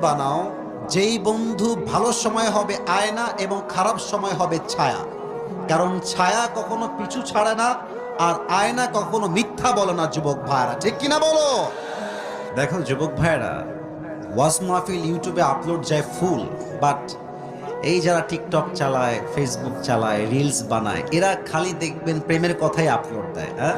বানাও যেই বন্ধু ভালো সময় হবে আয়না এবং খারাপ সময় হবে ছায়া। কারণ ছায়া কখনো পিছু ছাড়ে না, আর আয়না কখনো মিথ্যা বলে না। যুবক ভাইরা ঠিক কিনা বলো? দেখো যুবক ভাইরা, ওয়াজ মাহফিল ইউটিউবে আপলোড যায় ফুল, বাট এই যারা টিকটক চালায়, ফেসবুক চালায়, রিলস বানায়, এরা খালি দেখবেন প্রেমের কথাই আপলোড দেয়। হ্যাঁ,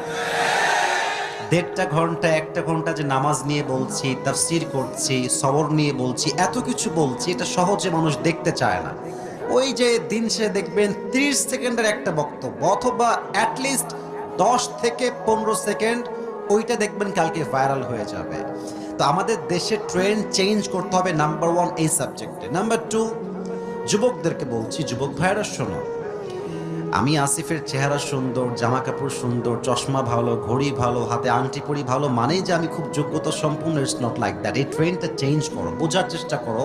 1.5 ঘন্টা 1 ঘন্টা যে নামাজ নিয়ে বলছি, তাফসীর করছি, সবর নিয়ে বলছি, এত কিছু বলছি, এটা সহজে মানুষ দেখতে চায় না। ওই যে দিন সে দেখবেন 30 সেকেন্ডের একটা বক্তব্য, অথবা অ্যাটলিস্ট 10 থেকে 15 সেকেন্ড, ওইটা দেখবেন কালকে ভাইরাল হয়ে যাবে। তো আমাদের দেশে ট্রেন্ড চেঞ্জ করতে হবে, নাম্বার 1 এই সাবজেক্টে। নাম্বার 2, যুবকদেরকে বলছি, যুবক ভাইরা শোনো, আমি আসিফের চেহারা সুন্দর, জামা কাপড় সুন্দর, চশমা ভালো, ঘড়ি ভালো, হাতে আংটি পরি ভালো মানেই যে আমি খুব যোগ্যতা সম্পূর্ণ, ইটস নট লাইক দ্যাট। এই ট্রেন্ডটা চেঞ্জ করো, বোঝার চেষ্টা করো।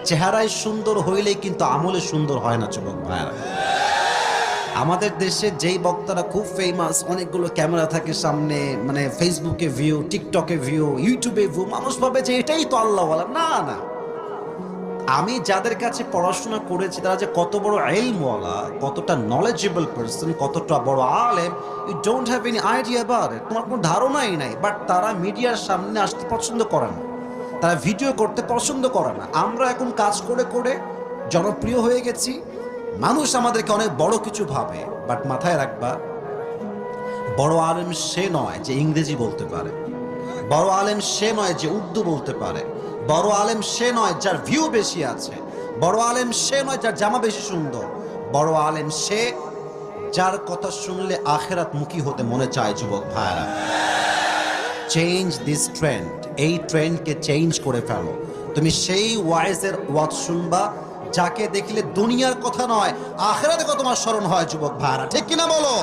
চেহারায় সুন্দর হইলেই কিন্তু আমলে সুন্দর হয় না যুবক ভাইয়ারা। আমাদের দেশে যেই বক্তারা খুব ফেমাস, অনেকগুলো ক্যামেরা থাকে সামনে, মানে ফেসবুকে ভিউ, টিকটকে ভিউ, ইউটিউবে ভিউ, মানুষ ভাবে যে এটাই তো আল্লাহওয়ালা। না না, আমি যাদের কাছে পড়াশোনা করেছি তারা যে কত বড় ইলমওয়ালা, কতটা নলেজেবল পারসন, কতটা বড় আলেম, you don't have any idea about it. তোমার কোনো ধারণাই নাই। বাট তারা মিডিয়ার সামনে আসতে পছন্দ করে না, তারা ভিডিও করতে পছন্দ করে না। আমরা এখন কাজ করে করে জনপ্রিয় হয়ে গেছি, মানুষ আমাদেরকে অনেক বড় কিছু ভাবে। বাট মাথায় রাখবা, বড় আলেম সে নয় যে ইংরেজি বলতে পারে, বড় আলেম সে নয় যে উর্দু বলতে পারে, বড় আলেম সে নয় যার ভিউ বেশি আছে, বড় আলেম সে নয় যার জামা বেশি সুন্দর, বড় আলেম সে যার কথা শুনলে আখেরাত মুখী হতে মনে চায়। যুবক ভাইরা, চেঞ্জ দিস ট্রেন্ড, এই ট্রেন্ডকে চেঞ্জ করে ফেলো। তুমি সেই ওয়াইজের ওয়াজ শুনবা যাকে দেখলে দুনিয়ার কথা নয়, আখেরাতের কথা তোমার স্মরণ হয়। যুবক ভাইরা ঠিক কিনা বলো?